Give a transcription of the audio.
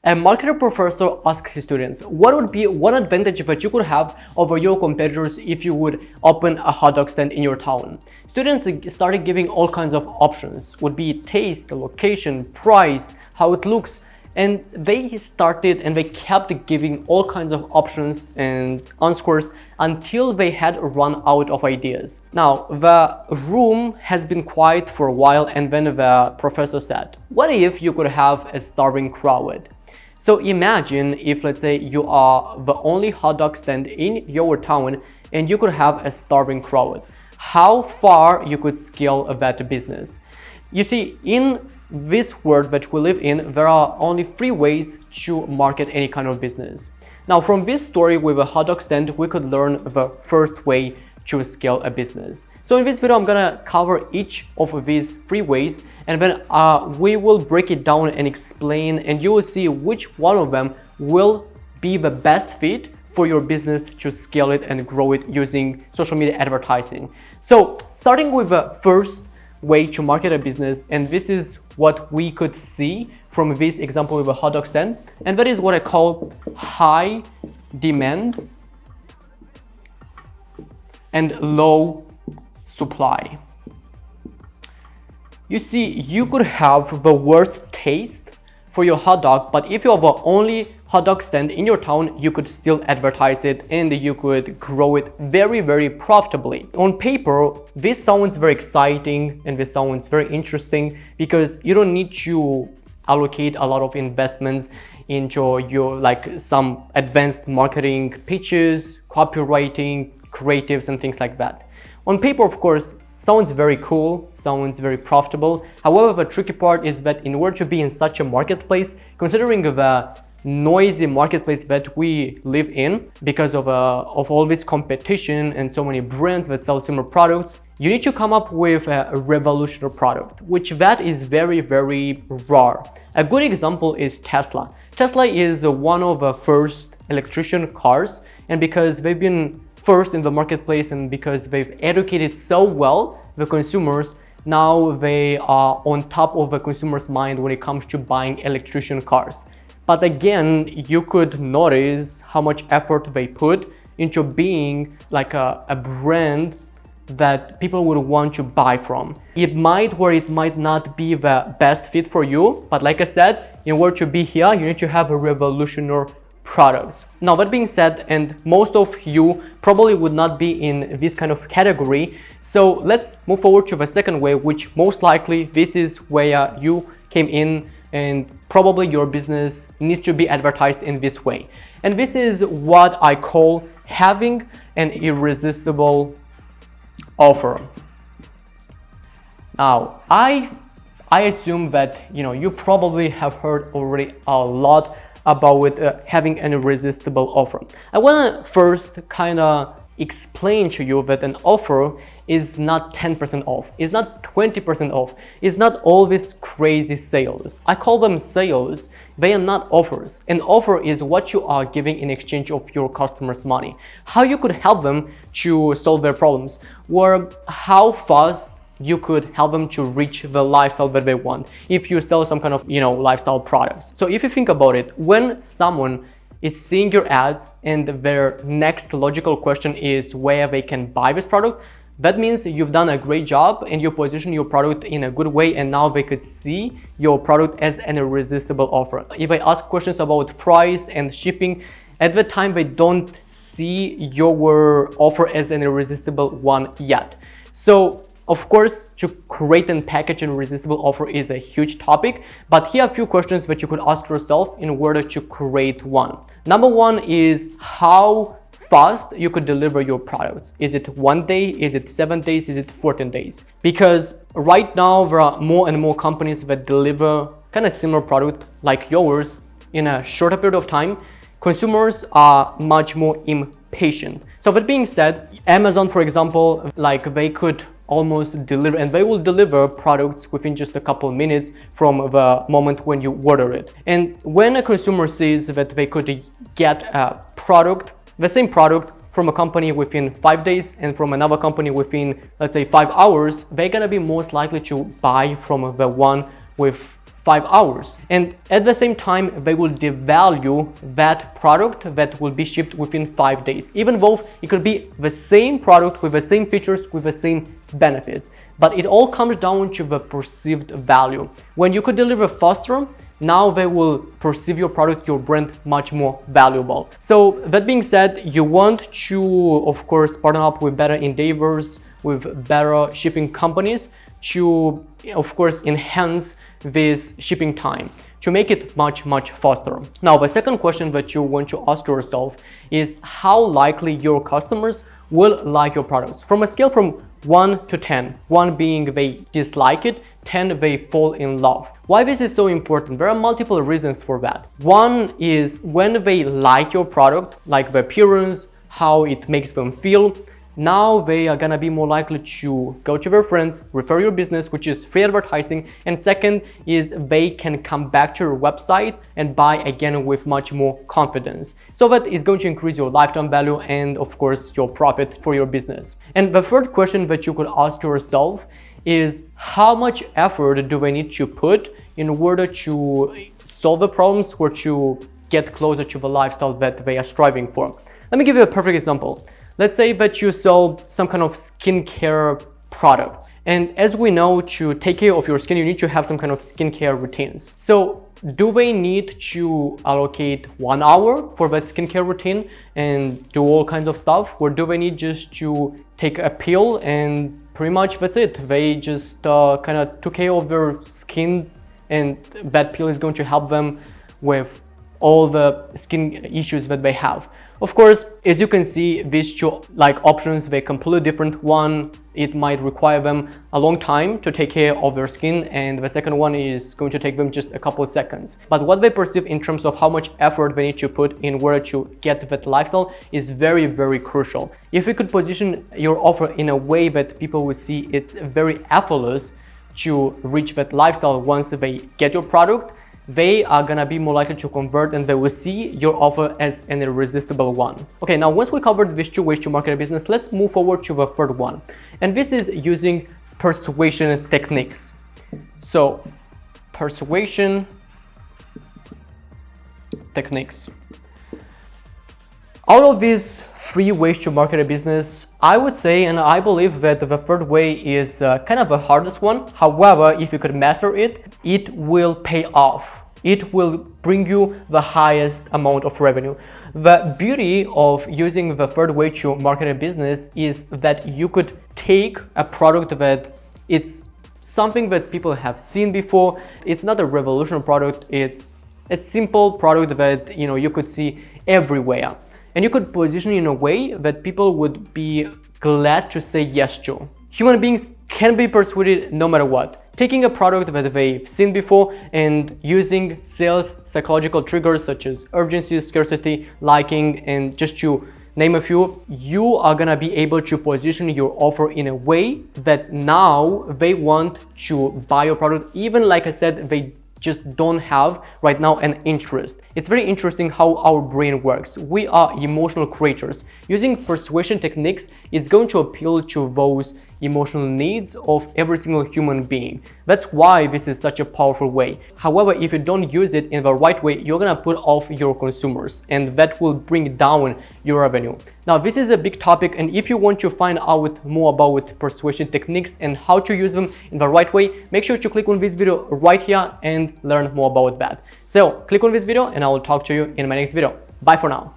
A marketer professor asked his students, what would be one advantage that you could have over your competitors if you would open a hot dog stand in your town? Students started giving all kinds of options. Would be taste, location, price, how it looks. And they kept giving all kinds of options and answers until they had run out of ideas. Now, the room has been quiet for a while, and then the professor said, what if you could have a starving crowd? So imagine if, let's say, you are the only hot dog stand in your town and you could have a starving crowd. How far you could scale that business? You see, in this world that we live in, there are only 3 ways to market any kind of business. Now, from this story with a hot dog stand, we could learn the first way to scale a business. So in this video, I'm gonna cover each of these 3 ways, and then we will break it down and explain, and you will see which one of them will be the best fit for your business to scale it and grow it using social media advertising. So starting with the first way to market a business, and this is what we could see from this example with a hot dog stand, and that is what I call high demand and low supply. You see, you could have the worst taste for your hot dog, but if you have the only hot dog stand in your town, you could still advertise it and you could grow it very, very profitably. On paper, this sounds very exciting and this sounds very interesting because you don't need to allocate a lot of investments into your some advanced marketing pitches, copywriting, creatives and things like that. On paper, of course, sounds very cool, sounds very profitable. However, the tricky part is that in order to be in such a marketplace, considering the noisy marketplace that we live in because of all this competition and so many brands that sell similar products, you need to come up with a revolutionary product, which that is very, very rare. A good example is Tesla. Tesla is one of the first electrician cars, and because they've been first in the marketplace and because they've educated so well the consumers, now they are on top of the consumer's mind when it comes to buying electrician cars. But again, you could notice how much effort they put into being like a brand that people would want to buy from. It might or it might not be the best fit for you, but like I said, in order to be here, you need to have a revolutionary products. Now, that being said, and most of you probably would not be in this kind of category, so let's move forward to the second way, which most likely this is where you came in and probably your business needs to be advertised in this way. And this is what I call having an irresistible offer. Now, I assume that you probably have heard already a lot about having an irresistible offer. I want to first kind of explain to you that an offer is not 10% off, it's not 20% off, it's not all these crazy sales. I call them sales, they are not offers. An offer is what you are giving in exchange of your customers' money. How you could help them to solve their problems, or how fast you could help them to reach the lifestyle that they want if you sell some kind of lifestyle products. So if you think about it, when someone is seeing your ads and their next logical question is where they can buy this product, that means you've done a great job and you position your product in a good way, and now they could see your product as an irresistible offer. If I ask questions about price and shipping, at the time they don't see your offer as an irresistible one yet. So of course, to create and package an irresistible offer is a huge topic, but here are a few questions that you could ask yourself in order to create one. Number one is how fast you could deliver your products. Is it 1 day? Is it 7 days? Is it 14 days? Because right now there are more and more companies that deliver kind of similar product like yours in a shorter period of time. Consumers are much more impatient. So that being said, Amazon, for example, they could almost deliver, and they will deliver products within just a couple minutes from the moment when you order it. And when a consumer sees that they could get a product, the same product, from a company within 5 days and from another company within, let's say, 5 hours, they're gonna be most likely to buy from the one with 5 hours. And at the same time, they will devalue that product that will be shipped within 5 days, even though it could be the same product with the same features, with the same benefits. But it all comes down to the perceived value. When you could deliver faster, now they will perceive your product, your brand, much more valuable. So that being said, you want to, of course, partner up with better endeavors, with better shipping companies to, of course, enhance this shipping time, to make it much faster. Now, the second question that you want to ask yourself is how likely your customers will like your products. From a scale from 1 to 10, 1 being they dislike it, 10 they fall in love. Why this is so important? There are multiple reasons for that. One is when they like your product, like the appearance, how it makes them feel, now they are gonna be more likely to go to their friends, refer your business, which is free advertising. And second is they can come back to your website and buy again with much more confidence. So that is going to increase your lifetime value and of course your profit for your business. And the third question that you could ask yourself is how much effort do they need to put in order to solve the problems or to get closer to the lifestyle that they are striving for. Let me give you a perfect example. Let's say that you sell some kind of skincare products. And as we know, to take care of your skin, you need to have some kind of skincare routines. So do they need to allocate 1 hour for that skincare routine and do all kinds of stuff? Or do they need just to take a pill and pretty much that's it? They just kind of took care of their skin and that pill is going to help them with all the skin issues that they have. Of course, as you can see, these two options, they're completely different. One, it might require them a long time to take care of their skin, and the second one is going to take them just a couple of seconds. But what they perceive in terms of how much effort they need to put in order to get that lifestyle is very crucial. If you could position your offer in a way that people will see it's very effortless to reach that lifestyle once they get your product, they are gonna be more likely to convert and they will see your offer as an irresistible one. Okay, now once we covered these two ways to market a business, let's move forward to the third one. And this is using persuasion techniques. So, persuasion techniques. Out of these 3 ways to market a business, I would say and I believe that the third way is kind of the hardest one. However, if you could master it, it will pay off. It will bring you the highest amount of revenue. The beauty of using the third way to market a business is that you could take a product that it's something that people have seen before. It's not a revolutionary product. It's a simple product that you could see everywhere. And you could position it in a way that people would be glad to say yes to. Human beings can be persuaded no matter what. Taking a product that they've seen before and using sales psychological triggers such as urgency, scarcity, liking, and just to name a few, you are gonna be able to position your offer in a way that now they want to buy your product, even like I said, they just don't have right now an interest. It's very interesting how our brain works. We are emotional creatures. Using persuasion techniques, it's going to appeal to those emotional needs of every single human being. That's why this is such a powerful way. However, if you don't use it in the right way, you're gonna put off your consumers and that will bring down your revenue. Now, this is a big topic, and if you want to find out more about persuasion techniques and how to use them in the right way, make sure to click on this video right here and learn more about that. So click on this video and I will talk to you in my next video. Bye for now.